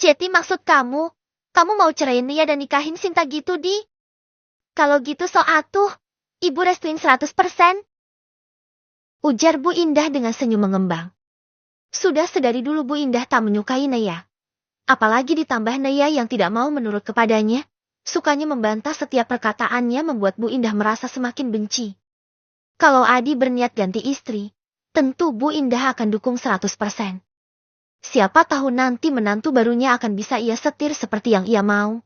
Jeti maksud kamu mau ceraiin Nia dan nikahin Sinta gitu, Di? Kalau gitu so atuh, Ibu restuin 100%. Ujar Bu Indah dengan senyum mengembang. Sudah sedari dulu Bu Indah tak menyukai Nia. Apalagi ditambah Nia yang tidak mau menurut kepadanya, sukanya membantah setiap perkataannya membuat Bu Indah merasa semakin benci. Kalau Adi berniat ganti istri, tentu Bu Indah akan dukung 100%. Siapa tahu nanti menantu barunya akan bisa ia setir seperti yang ia mau.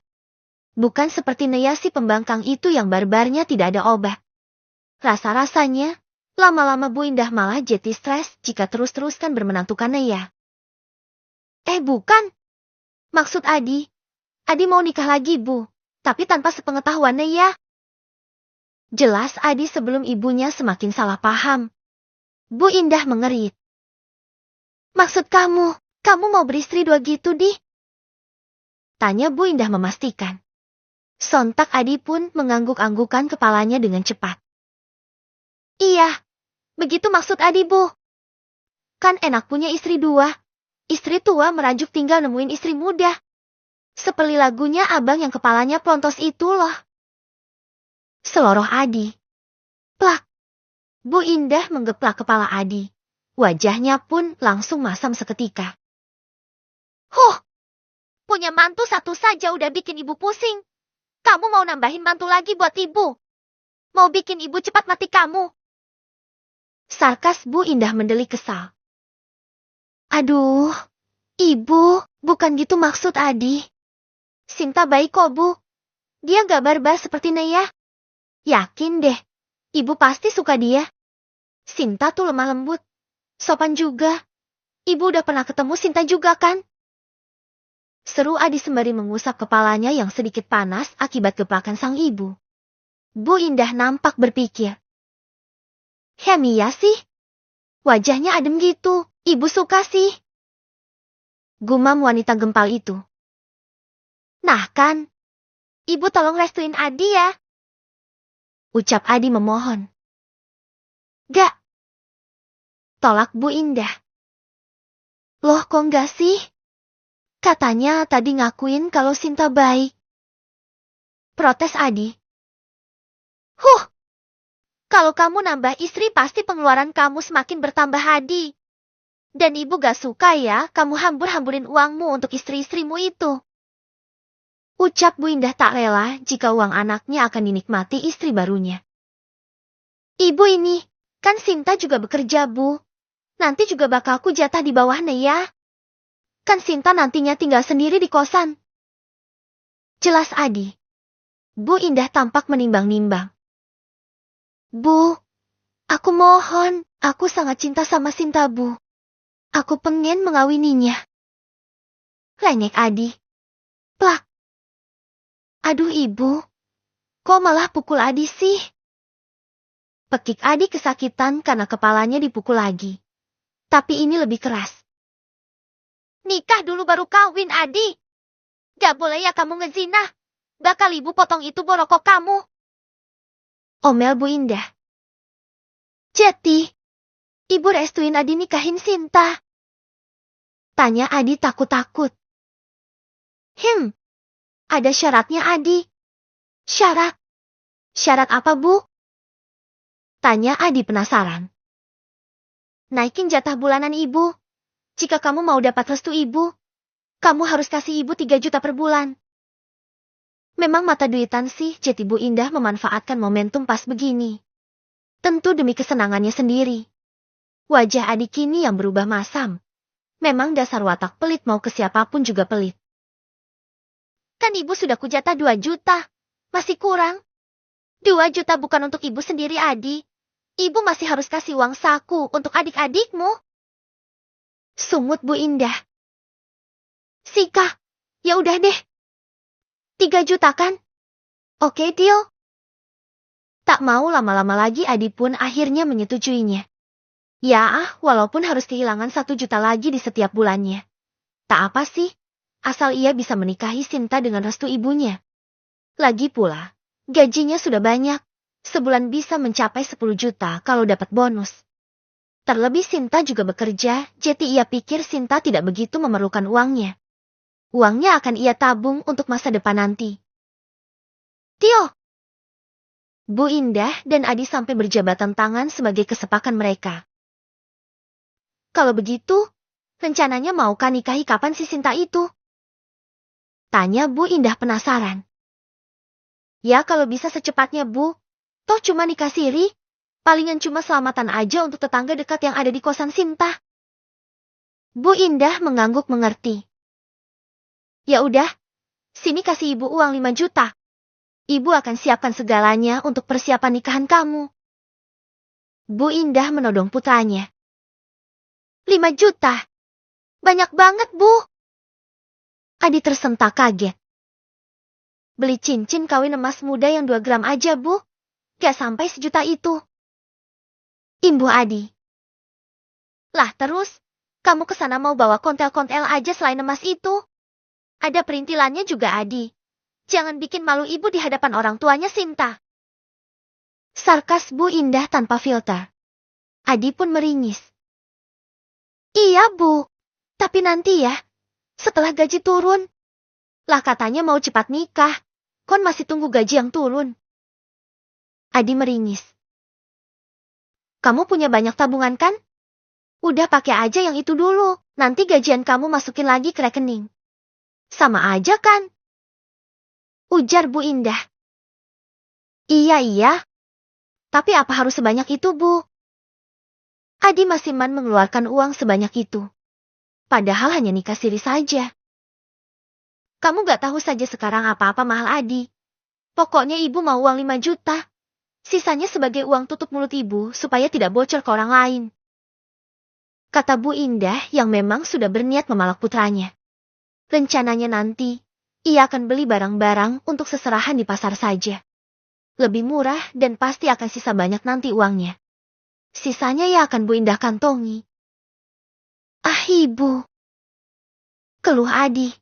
Bukan seperti Nia si pembangkang itu yang barbarnya tidak ada obat. Rasa-rasanya, lama-lama Bu Indah malah jadi stres jika terus-teruskan bermenantukan Nia. Bukan. Maksud Adi mau nikah lagi, Bu, tapi tanpa sepengetahuan Nia. Jelas Adi sebelum ibunya semakin salah paham. Bu Indah mengerit. Maksud kamu mau beristri 2 gitu, Di? Tanya Bu Indah memastikan. Sontak Adi pun mengangguk-anggukan kepalanya dengan cepat. Iya, begitu maksud Adi, Bu. Kan enak punya istri 2. Istri tua merajuk tinggal nemuin istri muda. Seperti lagunya abang yang kepalanya plontos itu loh. Seloroh Adi. Plak. Bu Indah menggeplak kepala Adi. Wajahnya pun langsung masam seketika. Punya mantu satu saja udah bikin ibu pusing. Kamu mau nambahin mantu lagi buat ibu? Mau bikin ibu cepat mati kamu? Sarkas Bu Indah mendelik kesal. Aduh, ibu, bukan gitu maksud Adi. Sinta baik kok, Bu. Dia gak barbar seperti Nia. Yakin deh, ibu pasti suka dia. Sinta tuh lemah lembut, sopan juga. Ibu udah pernah ketemu Sinta juga kan? Seru Adi sembari mengusap kepalanya yang sedikit panas akibat geplakan sang ibu. Bu Indah nampak berpikir. Mia sih? Wajahnya adem gitu, ibu suka sih. Gumam wanita gempal itu. Nah kan, ibu tolong restuin Adi ya. Ucap Adi memohon. Gak. Tolak Bu Indah. Loh kok enggak sih? Katanya tadi ngakuin kalau Sinta baik. Protes Adi. Kalau kamu nambah istri pasti pengeluaran kamu semakin bertambah, Adi. Dan ibu gak suka ya kamu hambur-hamburin uangmu untuk istri-istrimu itu. Ucap Bu Indah tak rela jika uang anaknya akan dinikmati istri barunya. Ibu ini, kan Sinta juga bekerja, Bu. Nanti juga bakal aku jatah di bawah Nia. Kan Sinta nantinya tinggal sendiri di kosan. Jelas Adi. Bu Indah tampak menimbang-nimbang. Bu, aku mohon, aku sangat cinta sama Sinta, Bu. Aku pengen mengawininya. Lengek Adi. Plak. Aduh ibu, kok malah pukul Adi sih? Pekik Adi kesakitan karena kepalanya dipukul lagi. Tapi ini lebih keras. Nikah dulu baru kawin, Adi. Gak boleh ya kamu ngezina. Bakal ibu potong itu borokok kamu. Omel Bu Indah. Jeti, ibu restuin Adi nikahin Sinta. Tanya Adi takut-takut. Ada syaratnya Adi. Syarat? Syarat apa, Bu? Tanya Adi penasaran. Naikin jatah bulanan ibu. Jika kamu mau dapat restu ibu, kamu harus kasih ibu 3 juta per bulan. Memang mata duitan sih Jeti. Bu Indah memanfaatkan momentum pas begini. Tentu demi kesenangannya sendiri. Wajah Adi kini yang berubah masam. Memang dasar watak pelit mau ke siapapun juga pelit. Kan ibu sudah kujatah 2 juta. Masih kurang. 2 juta bukan untuk ibu sendiri, Adi. Ibu masih harus kasih uang saku untuk adik-adikmu. Sungut Bu Indah. Sika, ya udah deh. 3 juta kan? Oke, deal. Tak mau lama-lama lagi Adi pun akhirnya menyetujuinya. Ya, walaupun harus kehilangan 1 juta lagi di setiap bulannya. Tak apa sih, asal ia bisa menikahi Sinta dengan restu ibunya. Lagi pula, gajinya sudah banyak. Sebulan bisa mencapai 10 juta kalau dapat bonus. Terlebih Sinta juga bekerja, jadi ia pikir Sinta tidak begitu memerlukan uangnya. Uangnya akan ia tabung untuk masa depan nanti. Tio! Bu Indah dan Adi sampai berjabatan tangan sebagai kesepakan mereka. Kalau begitu, rencananya maukah nikahi kapan si Sinta itu? Tanya Bu Indah penasaran. Ya kalau bisa secepatnya Bu, toh cuma nikah siri, palingan cuma selamatan aja untuk tetangga dekat yang ada di kosan Sinta. Bu Indah mengangguk mengerti. Ya udah, sini kasih ibu uang 5 juta. Ibu akan siapkan segalanya untuk persiapan nikahan kamu. Bu Indah menodong putranya. 5 juta? Banyak banget, Bu. Adi tersentak kaget. Beli cincin kawin emas muda yang 2 gram aja, Bu. Gak sampai sejuta itu. Imbuh Adi. Lah terus, kamu kesana mau bawa kontel-kontel aja selain emas itu? Ada perintilannya juga, Adi. Jangan bikin malu ibu di hadapan orang tuanya Sinta. Sarkas Bu Indah tanpa filter. Adi pun meringis. Iya Bu, tapi nanti ya, setelah gaji turun. Lah katanya mau cepat nikah, kon masih tunggu gaji yang turun. Adi meringis. Kamu punya banyak tabungan kan? Udah pakai aja yang itu dulu, nanti gajian kamu masukin lagi ke rekening. Sama aja kan? Ujar Bu Indah. Iya. Tapi apa harus sebanyak itu, Bu? Adi masih mengeluarkan uang sebanyak itu. Padahal hanya nikah siri saja. Kamu gak tahu saja sekarang apa-apa mahal, Adi. Pokoknya ibu mau uang 5 juta. Sisanya sebagai uang tutup mulut ibu supaya tidak bocor ke orang lain. Kata Bu Indah yang memang sudah berniat memalak putranya. Rencananya nanti, ia akan beli barang-barang untuk seserahan di pasar saja. Lebih murah dan pasti akan sisa banyak nanti uangnya. Sisanya ia akan Bu Indah kantongi. Ah ibu. Keluh Adi.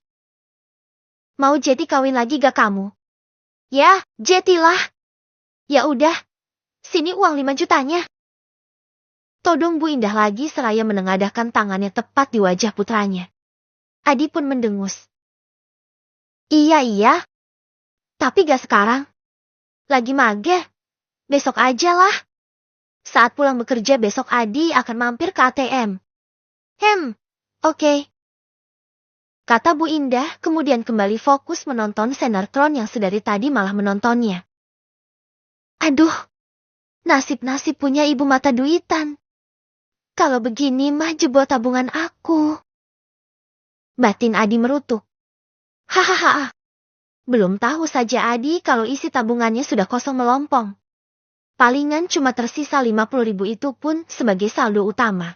Mau Jeti kawin lagi gak kamu? Ya, Jetilah. Ya udah, sini uang 5 jutanya. Todong Bu Indah lagi seraya menengadahkan tangannya tepat di wajah putranya. Adi pun mendengus. Iya. Tapi gak sekarang. Lagi mager. Besok aja lah. Saat pulang bekerja besok Adi akan mampir ke ATM. Oke. Kata Bu Indah kemudian kembali fokus menonton sinetron yang sedari tadi malah menontonnya. Aduh, nasib-nasib punya ibu mata duitan. Kalau begini mah jebol tabungan aku. Batin Adi merutuk. Hahaha. Belum tahu saja Adi kalau isi tabungannya sudah kosong melompong. Palingan cuma tersisa 50.000 itu pun sebagai saldo utama.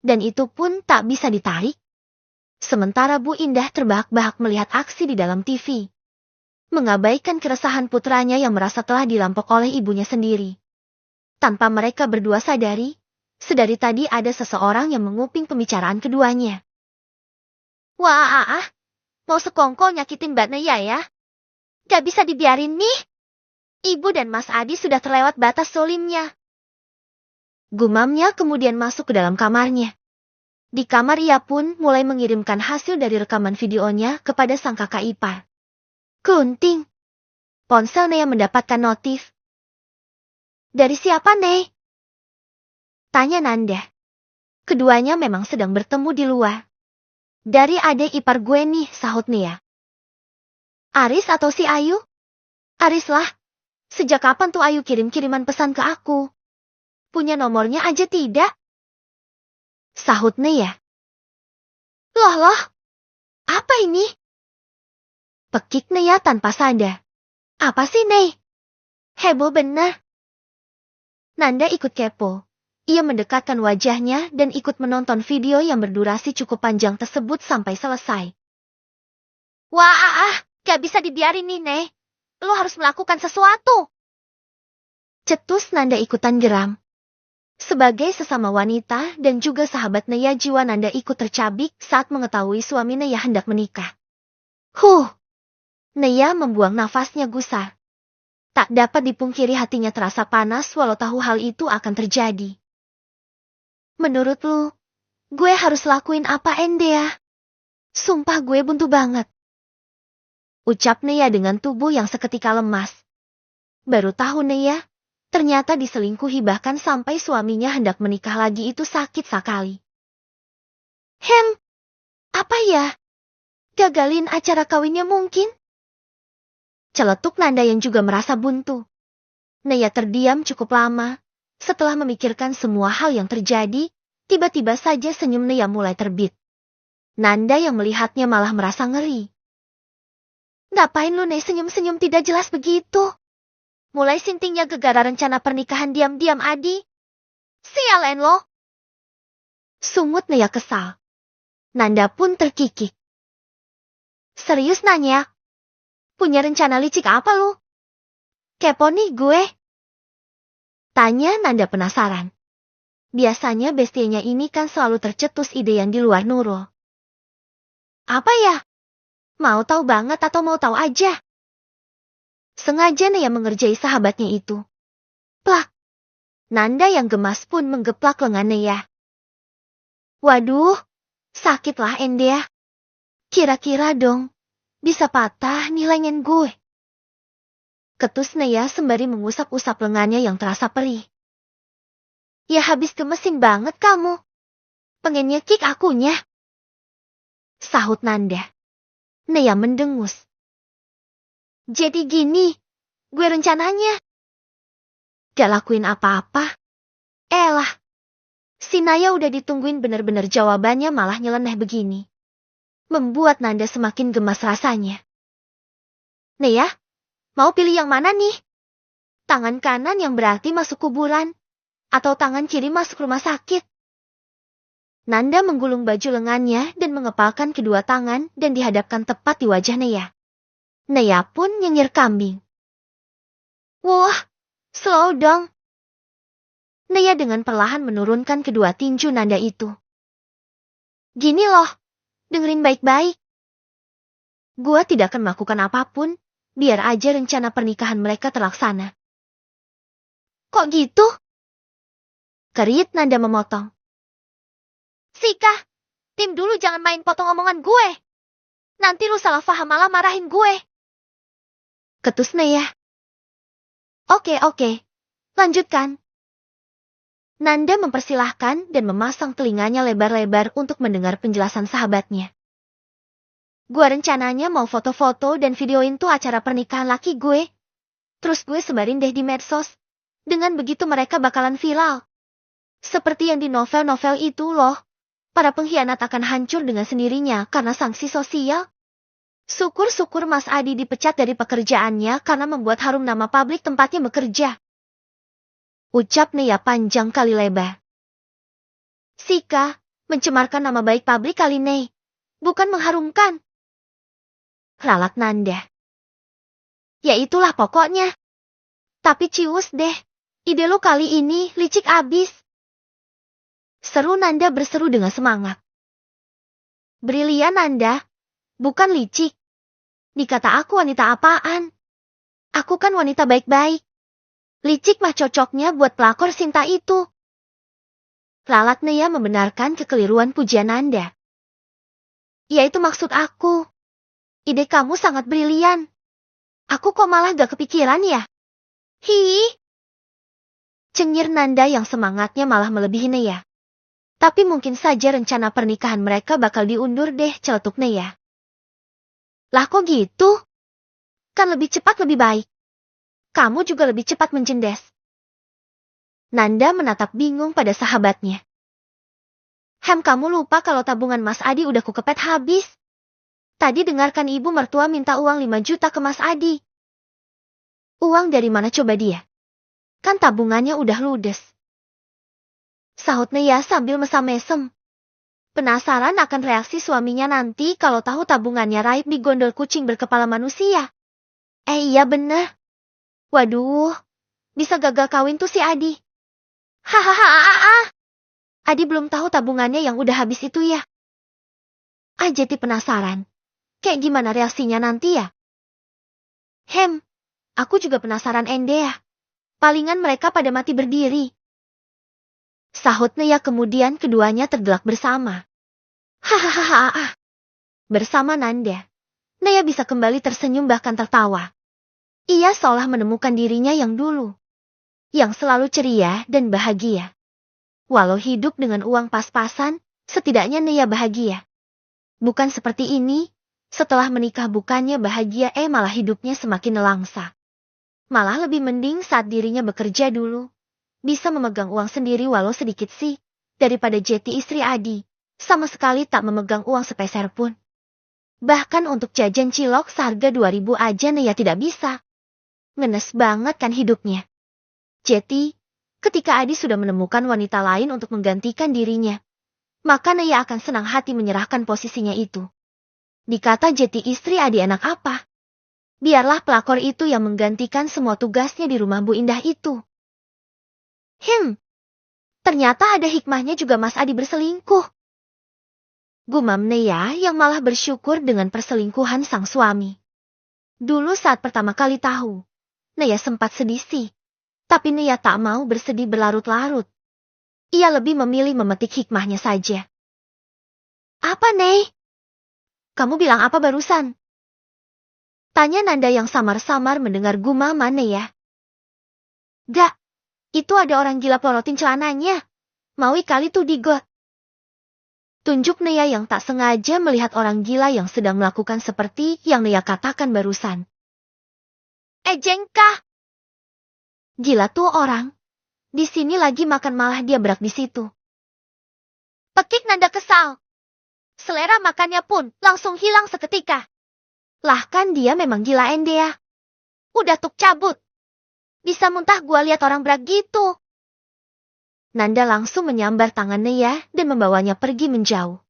Dan itu pun tak bisa ditarik. Sementara Bu Indah terbahak-bahak melihat aksi di dalam TV. Mengabaikan keresahan putranya yang merasa telah dirampok oleh ibunya sendiri. Tanpa mereka berdua sadari, sedari tadi ada seseorang yang menguping pembicaraan keduanya. Wah, mau sekongkol nyakitin Mbak Neya ya? Gak bisa dibiarin nih. Ibu dan Mas Adi sudah terlewat batas zolimnya. Gumamnya kemudian masuk ke dalam kamarnya. Di kamar ia pun mulai mengirimkan hasil dari rekaman videonya kepada sang kakak ipar. Kunting. Ponsel Neya mendapatkan notif. Dari siapa, Ney? Tanya Nanda. Keduanya memang sedang bertemu di luar. Dari adik ipar gue nih, sahut Neya. Aris atau si Ayu? Aris lah. Sejak kapan tuh Ayu kirim-kiriman pesan ke aku? Punya nomornya aja tidak? Sahut Neya. Loh, apa ini? Pekik Neya tanpa sadar. Apa sih, Ney? Heboh bener. Nanda ikut kepo. Ia mendekatkan wajahnya dan ikut menonton video yang berdurasi cukup panjang tersebut sampai selesai. Wah, gak bisa dibiarin nih, Ney. Lo harus melakukan sesuatu. Cetus Nanda ikutan geram. Sebagai sesama wanita dan juga sahabat Neya, jiwa Nanda ikut tercabik saat mengetahui suami Neya hendak menikah. Neya membuang nafasnya gusar. Tak dapat dipungkiri hatinya terasa panas walau tahu hal itu akan terjadi. Menurut lu, gue harus lakuin apa, Endea? Sumpah gue buntu banget. Ucap Nea dengan tubuh yang seketika lemas. Baru tahu Nea, ternyata diselingkuhi bahkan sampai suaminya hendak menikah lagi itu sakit sekali. Apa ya? Gagalin acara kawinnya mungkin? Celetuk Nanda yang juga merasa buntu. Nea terdiam cukup lama. Setelah memikirkan semua hal yang terjadi, tiba-tiba saja senyum Nea mulai terbit. Nanda yang melihatnya malah merasa ngeri. Ngapain lu Nea senyum-senyum tidak jelas begitu? Mulai sintingnya gegara rencana pernikahan diam-diam Adi. Sialen lo. Sungut Nea kesal. Nanda pun terkikik. Serius nanya? Punya rencana licik apa lu? Kepo nih gue. Tanya Nanda penasaran. Biasanya bestianya ini kan selalu tercetus ide yang di luar Nurul. Apa ya? Mau tahu banget atau mau tahu aja? Sengaja Nea mengerjai sahabatnya itu. Plak. Nanda yang gemas pun menggeplak lengan Nea. Waduh, sakitlah Endea. Kira-kira dong, bisa patah nih lengan gue. Ketus Nea sembari mengusap-usap lengannya yang terasa perih. Ya habis gemesin banget kamu. Pengen nyekik akunya. Sahut Nanda. Nea mendengus. Jadi gini, gue rencananya. Gak lakuin apa-apa. Elah. Si Naya udah ditungguin bener-bener jawabannya malah nyeleneh begini. Membuat Nanda semakin gemas rasanya. Nea, mau pilih yang mana nih? Tangan kanan yang berarti masuk kuburan, atau tangan kiri masuk rumah sakit? Nanda menggulung baju lengannya dan mengepalkan kedua tangan dan dihadapkan tepat di wajah Nea. Nea pun nyengir kambing. Wah, slow dong. Nea dengan perlahan menurunkan kedua tinju Nanda itu. Gini loh, dengerin baik-baik. Gua tidak akan melakukan apapun, biar aja rencana pernikahan mereka terlaksana. Kok gitu? Kerit Nanda memotong. Sika, tim dulu jangan main potong omongan gue. Nanti lu salah paham malah marahin gue. Ketus Nea. Oke, lanjutkan. Nanda mempersilahkan dan memasang telinganya lebar-lebar untuk mendengar penjelasan sahabatnya. Gua rencananya mau foto-foto dan videoin tuh acara pernikahan laki gue. Terus gue sebarin deh di medsos. Dengan begitu mereka bakalan viral. Seperti yang di novel-novel itu loh. Para pengkhianat akan hancur dengan sendirinya karena sanksi sosial. Syukur-syukur Mas Adi dipecat dari pekerjaannya karena membuat harum nama pabrik tempatnya bekerja. Ucap Nea panjang kali lebar. Sika, mencemarkan nama baik pabrik kali Nei. Bukan mengharumkan. Ralat Nanda. Ya itulah pokoknya. Tapi cius deh. Ide lo kali ini licik abis. Seru Nanda berseru dengan semangat. Brilian Nanda. Bukan licik. Dikata aku wanita apaan? Aku kan wanita baik-baik. Licik mah cocoknya buat pelakor Sinta itu. Lalat Nea membenarkan kekeliruan pujian Nanda. Ya itu maksud aku. Ide kamu sangat brilian. Aku kok malah gak kepikiran ya? Hi. Cengir Nanda yang semangatnya malah melebihi Nea. Tapi mungkin saja rencana pernikahan mereka bakal diundur deh, celetuk Nea. Lah kok gitu? Kan lebih cepat lebih baik. Kamu juga lebih cepat menjendes. Nanda menatap bingung pada sahabatnya. Kamu lupa kalau tabungan Mas Adi udah kukepet habis. Tadi dengarkan ibu mertua minta uang 5 juta ke Mas Adi. Uang dari mana coba dia? Kan tabungannya udah ludes. Sahut Nea sambil mesam-mesem. Penasaran akan reaksi suaminya nanti kalau tahu tabungannya raib di gondol kucing berkepala manusia. Iya bener. Waduh, bisa gagal kawin tuh si Adi. Hahaha. Adi belum tahu tabungannya yang udah habis itu ya. Jadi penasaran. Kayak gimana reaksinya nanti ya? Aku juga penasaran Endea. Palingan mereka pada mati berdiri. Sahut Nea kemudian keduanya tergelak bersama. Hahaha. Bersama Nanda, Naya bisa kembali tersenyum bahkan tertawa. Ia seolah menemukan dirinya yang dulu, yang selalu ceria dan bahagia. Walau hidup dengan uang pas-pasan, setidaknya Naya bahagia. Bukan seperti ini, setelah menikah bukannya bahagia malah hidupnya semakin nelangsa. Malah lebih mending saat dirinya bekerja dulu. Bisa memegang uang sendiri walau sedikit sih, daripada Jeti istri Adi, sama sekali tak memegang uang sepeser pun. Bahkan untuk jajan cilok seharga 2.000 aja Naya tidak bisa. Ngenes banget kan hidupnya. Jeti, ketika Adi sudah menemukan wanita lain untuk menggantikan dirinya, maka Naya akan senang hati menyerahkan posisinya itu. Dikata Jeti istri Adi anak apa? Biarlah pelakor itu yang menggantikan semua tugasnya di rumah Bu Indah itu. Ternyata ada hikmahnya juga Mas Adi berselingkuh. Gumam Naya yang malah bersyukur dengan perselingkuhan sang suami. Dulu saat pertama kali tahu, Naya sempat sedih sih. Tapi Naya tak mau bersedih berlarut-larut. Ia lebih memilih memetik hikmahnya saja. Apa, Nei? Kamu bilang apa barusan? Tanya Nanda yang samar-samar mendengar gumaman Naya. Gak, itu ada orang gila pelorotin celananya. Maui kali tuh di got. Tunjuk Naya yang tak sengaja melihat orang gila yang sedang melakukan seperti yang Naya katakan barusan. Jengkah. Gila tuh orang. Di sini lagi makan malah dia berak di situ. Pekik Nanda kesal. Selera makannya pun langsung hilang seketika. Lah kan dia memang gila ya. Udah tuk cabut. Bisa muntah gua lihat orang berak gitu. Nanda langsung menyambar tangan Naya dan membawanya pergi menjauh.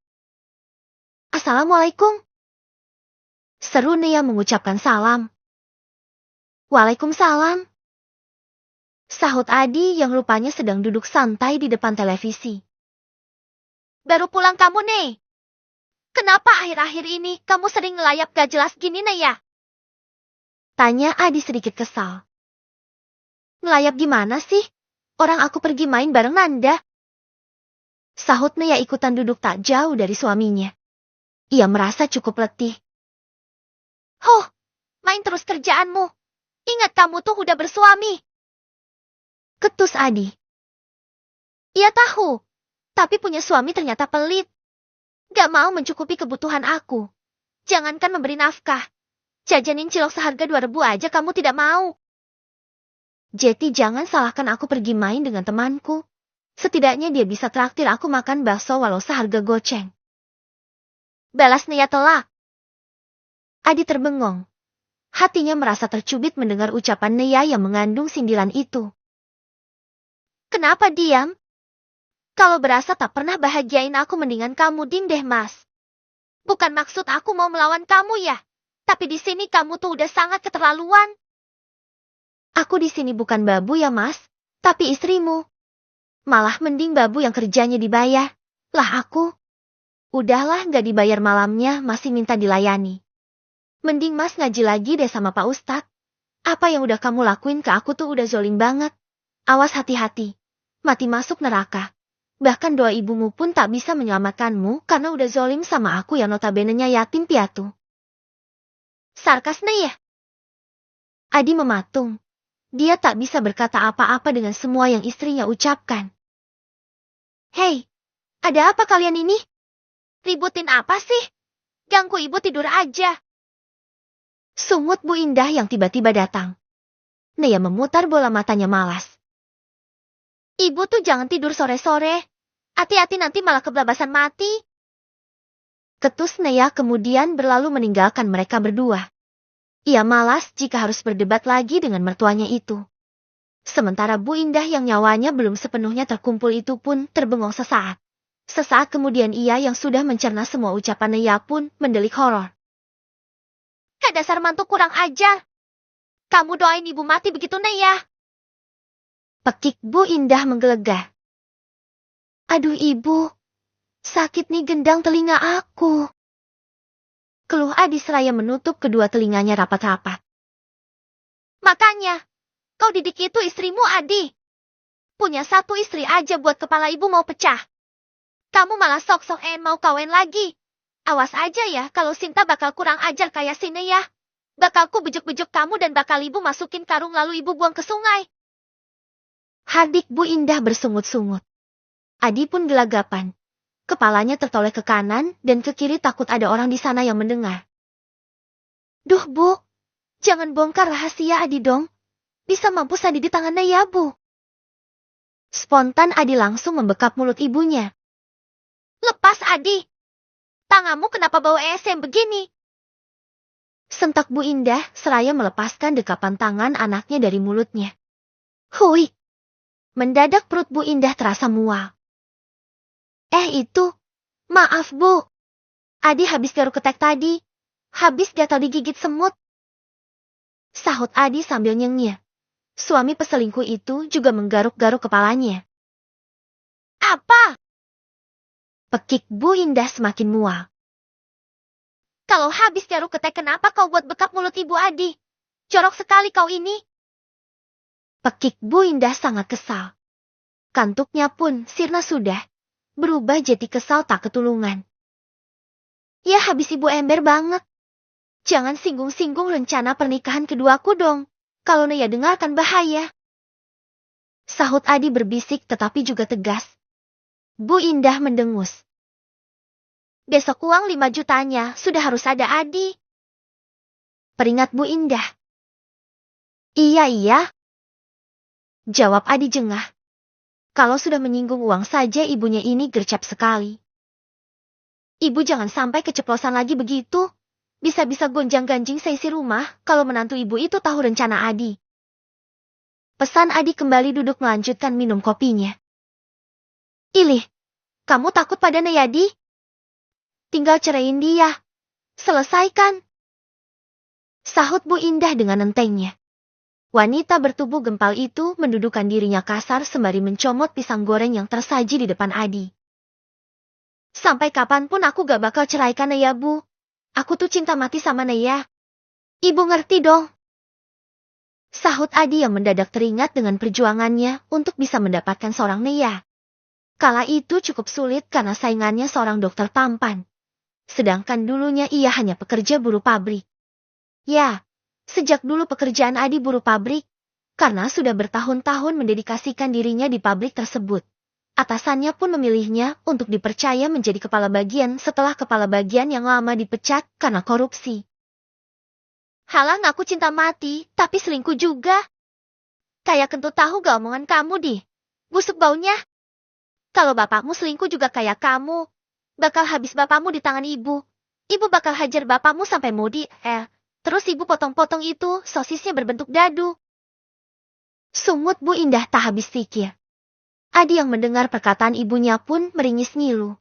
Assalamualaikum. Seru Naya mengucapkan salam. Waalaikumsalam. Sahut Adi yang rupanya sedang duduk santai di depan televisi. Baru pulang kamu, Nih. Kenapa akhir-akhir ini kamu sering ngelayap gak jelas gini, Naya? Tanya Adi sedikit kesal. Ngelayap gimana sih? Orang aku pergi main bareng Nanda. Sahut Naya ikutan duduk tak jauh dari suaminya. Ia merasa cukup letih. Main terus kerjaanmu. Ingat kamu tuh udah bersuami. Ketus Adi. Ia tahu, tapi punya suami ternyata pelit. Gak mau mencukupi kebutuhan aku. Jangankan memberi nafkah. Jajanin cilok seharga 2.000 aja kamu tidak mau. Jeti jangan salahkan aku pergi main dengan temanku. Setidaknya dia bisa traktir aku makan bakso walau seharga goceng. Balas Naya telak. Adi terbengong. Hatinya merasa tercubit mendengar ucapan Naya yang mengandung sindiran itu. Kenapa diam? Kalau berasa tak pernah bahagiain aku mendingan kamu dim deh, Mas. Bukan maksud aku mau melawan kamu ya. Tapi di sini kamu tuh udah sangat keterlaluan. Aku di sini bukan babu ya, Mas, tapi istrimu. Malah mending babu yang kerjanya dibayar. Lah aku. Udahlah gak dibayar malamnya masih minta dilayani. Mending Mas ngaji lagi deh sama Pak Ustadz. Apa yang udah kamu lakuin ke aku tuh udah zolim banget. Awas hati-hati. Mati masuk neraka. Bahkan doa ibumu pun tak bisa menyelamatkanmu karena udah zolim sama aku yang notabene-nya yatim piatu. Sarkas ya? Adi mematung. Dia tak bisa berkata apa-apa dengan semua yang istrinya ucapkan. Hei, ada apa kalian ini? Ributin apa sih? Ganggu ibu tidur aja. Sungut Bu Indah yang tiba-tiba datang. Naya memutar bola matanya malas. Ibu tuh jangan tidur sore-sore. Hati-hati nanti malah kebablasan mati. Ketus Naya kemudian berlalu meninggalkan mereka berdua. Ia malas jika harus berdebat lagi dengan mertuanya itu. Sementara Bu Indah yang nyawanya belum sepenuhnya terkumpul itu pun terbengong sesaat. Sesaat kemudian ia yang sudah mencerna semua ucapan Naya pun mendelik horor. Dasar mantu kurang ajar. Kamu doain ibu mati begitu Naya? Pekik Bu Indah menggelegah. Aduh ibu, sakit nih gendang telinga aku. Keluh Adi seraya menutup kedua telinganya rapat-rapat. Makanya, kau didik itu istrimu Adi. Punya satu istri aja buat kepala ibu mau pecah. Kamu malah sok-sok mau kawin lagi. Awas aja ya, kalau Sinta bakal kurang ajar kayak sini ya. Bakal ku bejuk-bejuk kamu dan bakal ibu masukin karung lalu ibu buang ke sungai. Hardik Bu Indah bersungut-sungut. Adi pun gelagapan. Kepalanya tertoleh ke kanan dan ke kiri takut ada orang di sana yang mendengar. Duh Bu, jangan bongkar rahasia Adi dong. Bisa mampus Adi di tangannya ya Bu. Spontan Adi langsung membekap mulut ibunya. Lepas Adi. Tanganmu kenapa bau ESM begini? Sentak Bu Indah seraya melepaskan dekapan tangan anaknya dari mulutnya. Hui. Mendadak perut Bu Indah terasa mual. Itu. Maaf Bu. Adi habis garuk ketek tadi. Habis gatal digigit semut. Sahut Adi sambil nyengir. Suami peselingkuh itu juga menggaruk-garuk kepalanya. Apa? Pekik Bu Indah semakin mual. Kalau habis garuk ketek kenapa kau buat bekap mulut Ibu Adi? Jorok sekali kau ini. Pekik Bu Indah sangat kesal. Kantuknya pun sirna sudah. Berubah jadi kesal tak ketulungan. Ya habis Ibu ember banget. Jangan singgung-singgung rencana pernikahan keduaku dong. Kalau Naya dengarkan bahaya. Sahut Adi berbisik tetapi juga tegas. Bu Indah mendengus. Besok uang 5 jutanya sudah harus ada Adi. Peringat Bu Indah. Iya. Jawab Adi jengah. Kalau sudah menyinggung uang saja ibunya ini gercep sekali. Ibu jangan sampai keceplosan lagi begitu. Bisa-bisa gonjang-ganjing seisi rumah kalau menantu ibu itu tahu rencana Adi. Pesan Adi kembali duduk melanjutkan minum kopinya. Ilih, kamu takut pada Nayadi? Tinggal ceraiin dia. Selesaikan. Sahut Bu Indah dengan entengnya. Wanita bertubuh gempal itu mendudukan dirinya kasar sembari mencomot pisang goreng yang tersaji di depan Adi. Sampai kapanpun aku gak bakal ceraikan Naya Bu. Aku tuh cinta mati sama Naya. Ibu ngerti dong. Sahut Adi yang mendadak teringat dengan perjuangannya untuk bisa mendapatkan seorang Naya. Kala itu cukup sulit karena saingannya seorang dokter tampan. Sedangkan dulunya ia hanya pekerja buruh pabrik. Ya, sejak dulu pekerjaan Adi buruh pabrik, karena sudah bertahun-tahun mendedikasikan dirinya di pabrik tersebut. Atasannya pun memilihnya untuk dipercaya menjadi kepala bagian setelah kepala bagian yang lama dipecat karena korupsi. Halah ngaku cinta mati, tapi selingkuh juga. Kayak kentut tahu gak omongan kamu di? Busuk baunya. Kalau bapakmu selingkuh juga kayak kamu, bakal habis bapakmu di tangan ibu. Ibu bakal hajar bapakmu sampai mudi, terus ibu potong-potong itu sosisnya berbentuk dadu. Sungut Bu Indah tak habis pikir. Adi yang mendengar perkataan ibunya pun meringis ngilu.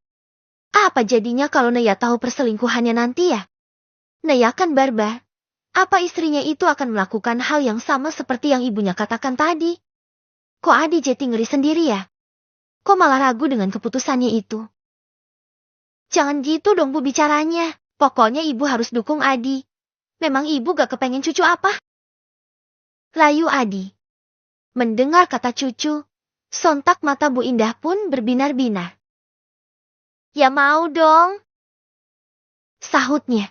Apa jadinya kalau Naya tahu perselingkuhannya nanti ya? Naya kan barbar. Apa istrinya itu akan melakukan hal yang sama seperti yang ibunya katakan tadi? Kok Adi jadi ngeri sendiri ya? Kok malah ragu dengan keputusannya itu? Jangan gitu dong Bu bicaranya. Pokoknya ibu harus dukung Adi. Memang ibu gak kepengen cucu apa? Layu Adi. Mendengar kata cucu, sontak mata Bu Indah pun berbinar-binar. Ya mau dong. Sahutnya.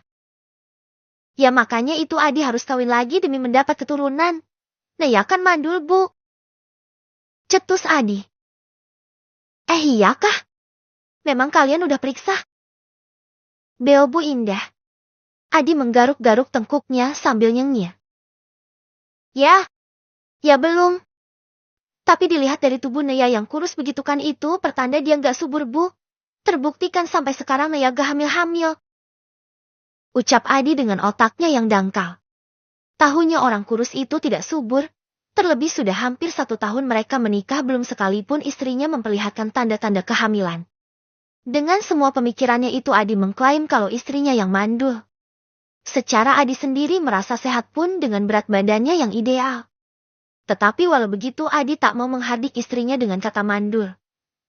Ya makanya itu Adi harus kawin lagi demi mendapat keturunan. Naya kan mandul Bu. Cetus Adi. Iya kah? Memang kalian udah periksa? Beo Bu Indah. Adi menggaruk-garuk tengkuknya sambil nyengir. Ya belum. Tapi dilihat dari tubuh Naya yang kurus begitu kan itu pertanda dia gak subur Bu. Terbuktikan sampai sekarang Naya gak hamil-hamil. Ucap Adi dengan otaknya yang dangkal. Tahunya orang kurus itu tidak subur. Terlebih sudah hampir 1 tahun mereka menikah belum sekalipun istrinya memperlihatkan tanda-tanda kehamilan. Dengan semua pemikirannya itu Adi mengklaim kalau istrinya yang mandul. Secara Adi sendiri merasa sehat pun dengan berat badannya yang ideal. Tetapi walau begitu Adi tak mau menghardik istrinya dengan kata mandul.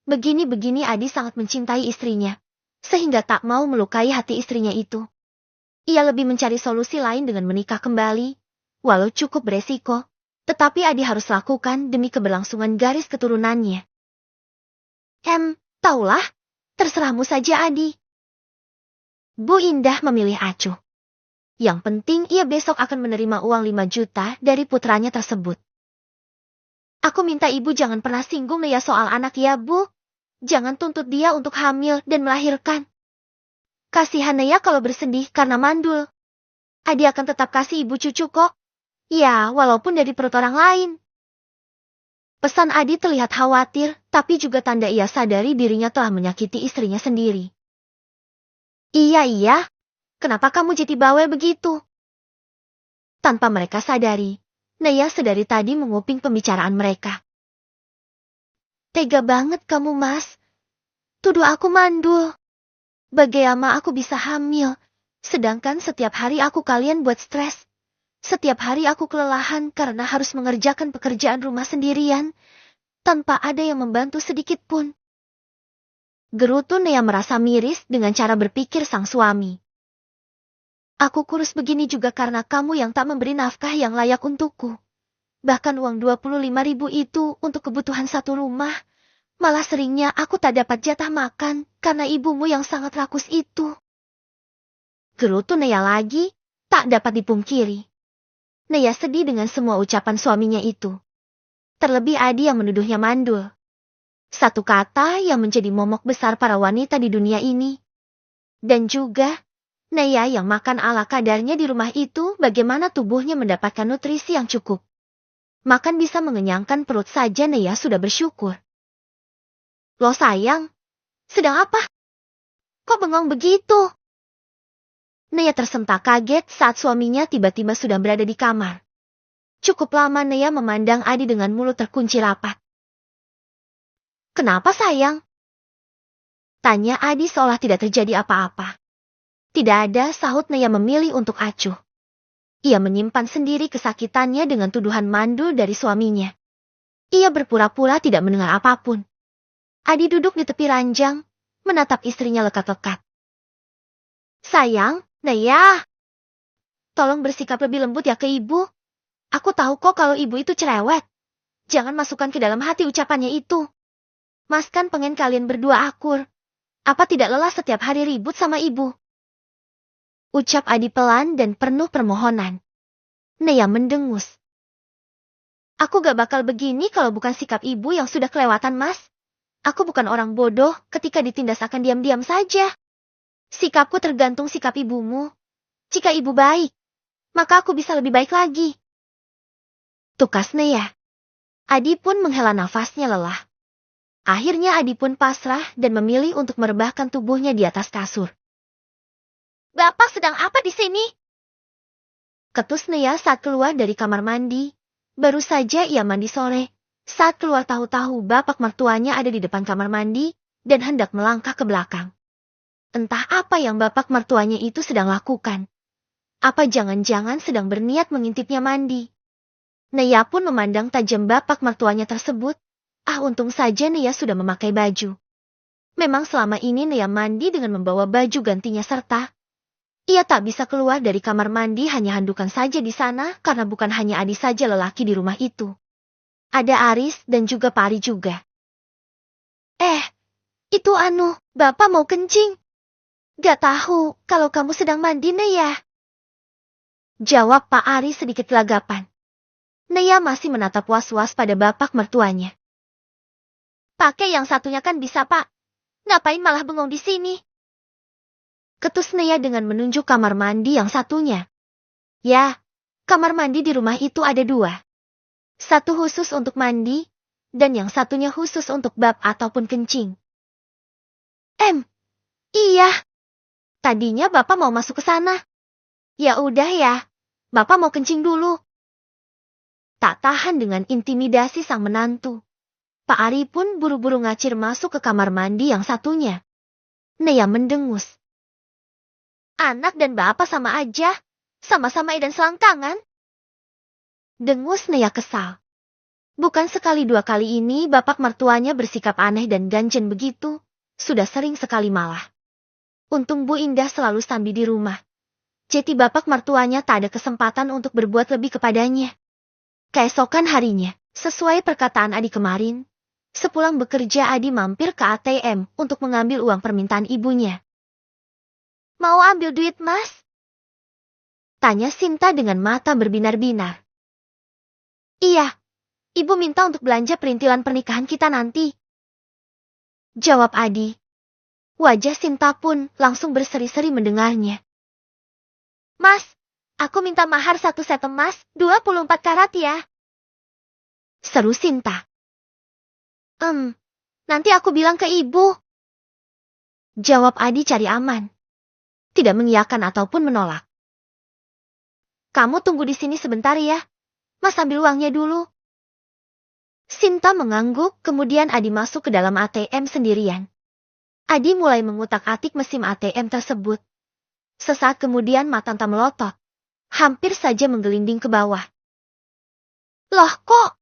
Begini-begini Adi sangat mencintai istrinya. Sehingga tak mau melukai hati istrinya itu. Ia lebih mencari solusi lain dengan menikah kembali. Walau cukup beresiko. Tetapi Adi harus lakukan demi keberlangsungan garis keturunannya. Taulah, terserahmu saja Adi. Bu Indah memilih acuh. Yang penting ia besok akan menerima uang 5 juta dari putranya tersebut. Aku minta ibu jangan pernah singgung Naya soal anak ya, Bu. Jangan tuntut dia untuk hamil dan melahirkan. Kasihan Naya kalau bersedih karena mandul. Adi akan tetap kasih ibu cucu kok. Ya, walaupun dari perut orang lain. Pesan Adi terlihat khawatir, tapi juga tanda ia sadari dirinya telah menyakiti istrinya sendiri. Iya. Kenapa kamu jadi bawel begitu? Tanpa mereka sadari, Naya sedari tadi menguping pembicaraan mereka. Tega banget kamu, Mas. Tuduh aku mandul. Bagaimana aku bisa hamil? Sedangkan setiap hari aku kalian buat stres. Setiap hari aku kelelahan karena harus mengerjakan pekerjaan rumah sendirian, tanpa ada yang membantu sedikit pun. Gerutu Naya merasa miris dengan cara berpikir sang suami. Aku kurus begini juga karena kamu yang tak memberi nafkah yang layak untukku. Bahkan uang 25.000 itu untuk kebutuhan satu rumah. Malah seringnya aku tak dapat jatah makan karena ibumu yang sangat rakus itu. Gerutu Naya lagi, tak dapat dipungkiri. Naya sedih dengan semua ucapan suaminya itu. Terlebih Adi yang menuduhnya mandul. Satu kata yang menjadi momok besar para wanita di dunia ini. Dan juga, Naya yang makan ala kadarnya di rumah itu bagaimana tubuhnya mendapatkan nutrisi yang cukup. Makan bisa mengenyangkan perut saja Naya sudah bersyukur. Loh sayang, sedang apa? Kok bengong begitu? Naya tersentak kaget saat suaminya tiba-tiba sudah berada di kamar. Cukup lama Naya memandang Adi dengan mulut terkunci rapat. Kenapa sayang? Tanya Adi seolah tidak terjadi apa-apa. Tidak ada, sahut Naya memilih untuk acuh. Ia menyimpan sendiri kesakitannya dengan tuduhan mandul dari suaminya. Ia berpura-pura tidak mendengar apapun. Adi duduk di tepi ranjang, menatap istrinya lekat-lekat. Sayang, Naya. Tolong bersikap lebih lembut ya ke ibu. Aku tahu kok kalau ibu itu cerewet. Jangan masukkan ke dalam hati ucapannya itu. Mas kan pengen kalian berdua akur. Apa tidak lelah setiap hari ribut sama ibu? Ucap Adi pelan dan penuh permohonan. Naya mendengus. Aku gak bakal begini kalau bukan sikap ibu yang sudah kelewatan, Mas. Aku bukan orang bodoh, ketika ditindas akan diam-diam saja. Sikapku tergantung sikap ibumu. Jika ibu baik, maka aku bisa lebih baik lagi. Tukas Naya. Adi pun menghela nafasnya lelah. Akhirnya Adi pun pasrah dan memilih untuk merebahkan tubuhnya di atas kasur. Bapak sedang apa di sini? Ketus Naya saat keluar dari kamar mandi. Baru saja ia mandi sore. Saat keluar tahu-tahu bapak mertuanya ada di depan kamar mandi dan hendak melangkah ke belakang. Entah apa yang bapak mertuanya itu sedang lakukan. Apa jangan-jangan sedang berniat mengintipnya mandi. Naya pun memandang tajam bapak mertuanya tersebut. Untung saja Naya sudah memakai baju. Memang selama ini Naya mandi dengan membawa baju gantinya serta ia tak bisa keluar dari kamar mandi hanya handukan saja di sana karena bukan hanya Adi saja lelaki di rumah itu. Ada Aris dan juga Pak Ari juga. Itu Bapak mau kencing. Gak tahu kalau kamu sedang mandi, Naya. Jawab Pak Ari sedikit gelagapan. Naya masih menatap was-was pada bapak mertuanya. Pakai yang satunya kan bisa, Pak. Ngapain malah bengong di sini? Ketus Naya dengan menunjuk kamar mandi yang satunya. Ya, kamar mandi di rumah itu ada 2. Satu khusus untuk mandi, dan yang satunya khusus untuk bab ataupun kencing. Iya. Tadinya Bapak mau masuk ke sana. Ya udah ya, Bapak mau kencing dulu. Tak tahan dengan intimidasi sang menantu. Pak Ari pun buru-buru ngacir masuk ke kamar mandi yang satunya. Naya mendengus. Anak dan bapak sama aja. Sama-sama edan selangkangan. Dengus Naya kesal. Bukan sekali 2 kali ini bapak mertuanya bersikap aneh dan ganjen begitu. Sudah sering sekali malah. Untung Bu Indah selalu sambi di rumah. Jadi bapak mertuanya tak ada kesempatan untuk berbuat lebih kepadanya. Keesokan harinya, sesuai perkataan Adi kemarin, sepulang bekerja Adi mampir ke ATM untuk mengambil uang permintaan ibunya. Mau ambil duit, Mas? Tanya Sinta dengan mata berbinar-binar. Iya, Ibu minta untuk belanja perintilan pernikahan kita nanti. Jawab Adi. Wajah Sinta pun langsung berseri-seri mendengarnya. Mas, aku minta mahar 1 set emas, 24 karat ya. Seru Sinta. Nanti aku bilang ke ibu. Jawab Adi cari aman. Tidak mengiyakan ataupun menolak. Kamu tunggu di sini sebentar ya. Mas ambil uangnya dulu. Sinta mengangguk, kemudian Adi masuk ke dalam ATM sendirian. Adi mulai mengutak-atik mesin ATM tersebut. Sesaat kemudian mata melotot. Hampir saja menggelinding ke bawah. Loh kok,